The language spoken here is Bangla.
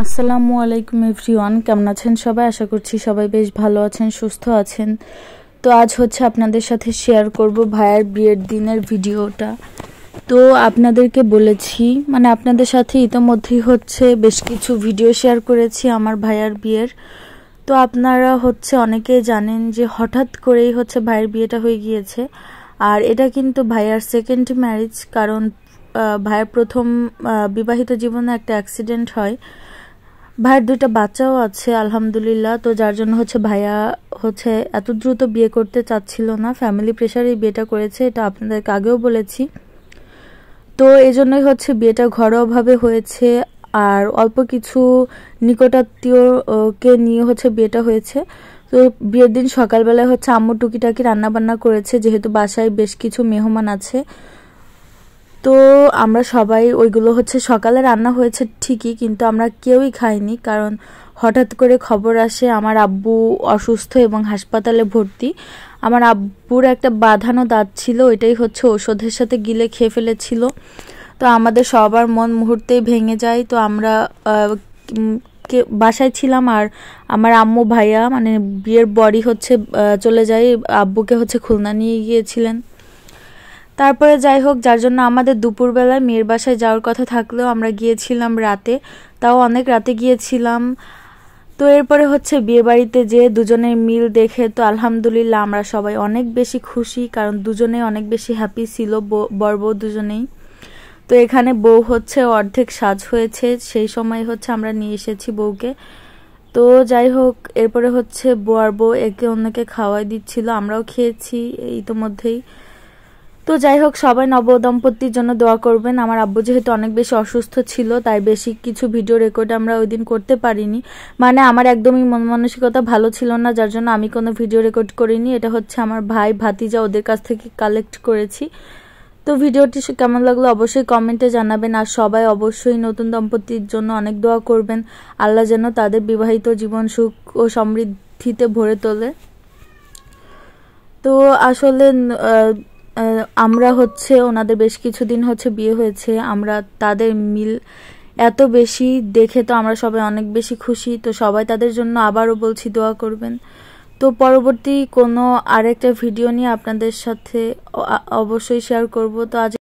আসসালামু আলাইকুম এভরিওয়ান, কেমন আছেন সবাই? আশা করছি সবাই বেশ ভালো আছেন, সুস্থ আছেন। তো আজ হচ্ছে আপনাদের সাথে শেয়ার করব ভাইয়ার বিয়ের দিনের ভিডিওটা। তো আপনাদেরকে বলেছি, মানে আপনাদের সাথে ইতোমধ্যেই হচ্ছে বেশ কিছু ভিডিও শেয়ার করেছি আমার ভাইয়ার বিয়ের। তো আপনারা হচ্ছে অনেকেই জানেন যে হঠাৎ করেই হচ্ছে ভাইয়ের বিয়েটা হয়ে গিয়েছে। আর এটা কিন্তু ভাইয়ার সেকেন্ড ম্যারেজ, কারণ ভাইয়ের প্রথম বিবাহিত জীবনে একটা অ্যাক্সিডেন্ট হয়। ভাইয়ের দুইটা বাচ্চাও আছে আলহামদুলিল্লাহ। তো যার জন্য হচ্ছে ভাইয়া হচ্ছে এত দ্রুত বিয়ে করতে চাচ্ছিল না, ফ্যামিলি প্রেশারেই বিয়েটা করেছে, এটা আপনাদেরকে আগেও বলেছি। তো এই জন্যই হচ্ছে বিয়েটা ঘরোয়াভাবে হয়েছে, আর অল্প কিছু নিকটাত্মীয়কে নিয়ে হচ্ছে বিয়েটা হয়েছে। তো বিয়ের দিন সকালবেলায় হচ্ছে আম্মু টুকিটাকি রান্নাবান্না করেছে, যেহেতু বাসায় বেশ কিছু মেহমান আছে। তো আমরা সবাই ওইগুলো হচ্ছে সকালে রান্না হয়েছে ঠিকই, কিন্তু আমরা কেউই খাইনি, কারণ হঠাৎ করে খবর আসে আমার আব্বু অসুস্থ এবং হাসপাতালে ভর্তি। আমার আব্বুর একটা বাঁধানো দাঁত ছিল, ওইটাই হচ্ছে ওষুধের সাথে গিলে খেয়ে ফেলেছিল। তো আমাদের সবার মন মুহূর্তেই ভেঙে যায়। তো আমরা বাসায় ছিলাম, আর আমার আম্মু ভাইয়া মানে বিয়ের বরই হচ্ছে চলে যায়, আব্বুকে হচ্ছে খুলনা নিয়ে গিয়েছিলেন। তারপরে যাই হোক, যার জন্য আমাদের দুপুরবেলায় মেয়ের বাসায় যাওয়ার কথা থাকলেও আমরা গিয়েছিলাম রাতে, তাও অনেক রাতে গিয়েছিলাম। তো এরপরে হচ্ছে বিয়ে বাড়িতে যে দুজনের মিল দেখে তো আলহামদুলিল্লাহ আমরা সবাই অনেক বেশি খুশি, কারণ দুজনেই অনেক বেশি হ্যাপি ছিল, বর বউ দুজনেই। তো এখানে বউ হচ্ছে অর্ধেক সাজ হয়েছে, সেই সময় হচ্ছে আমরা নিয়ে এসেছি বউকে। তো যাই হোক, এরপরে হচ্ছে বউ আর বউ একে অন্যকে খাওয়াই দিচ্ছিল, আমরাও খেয়েছি ইতোমধ্যেই। তো যাই হোক, সবাই নবদম্পতির জন্য দোয়া করবেন। আমার আব্বু যেহেতু অনেক বেশি অসুস্থ ছিল, তাই বেশি কিছু ভিডিও রেকর্ড আমরা ওই দিন করতে পারিনি। মানে আমার একদমই মন মানসিকতা ভালো ছিল না, যার জন্য আমি কোনো ভিডিও রেকর্ড করিনি। এটা হচ্ছে আমার ভাই ভাতিজা ওদের কাছ থেকে কালেক্ট করেছি। তো ভিডিওটি কেমন লাগলো অবশ্যই কমেন্টে জানাবেন, আর সবাই অবশ্যই নতুন দম্পতির জন্য অনেক দোয়া করবেন, আল্লাহ যেন তাদের বিবাহিত জীবন সুখ ও সমৃদ্ধিতে ভরে তোলে। তো আসলে আমরা হচ্ছে ওনাদের বেশ কিছুদিন হচ্ছে বিয়ে হয়েছে, আমরা তাদের মিল এত বেশি দেখে তো আমরা সবাই অনেক বেশি খুশি। তো সবাই তাদের জন্য আবারও বলছি দোয়া করবেন। তো পরবর্তী কোনো আরেকটা ভিডিও নিয়ে আপনাদের সাথে অবশ্যই শেয়ার করব। তো আজ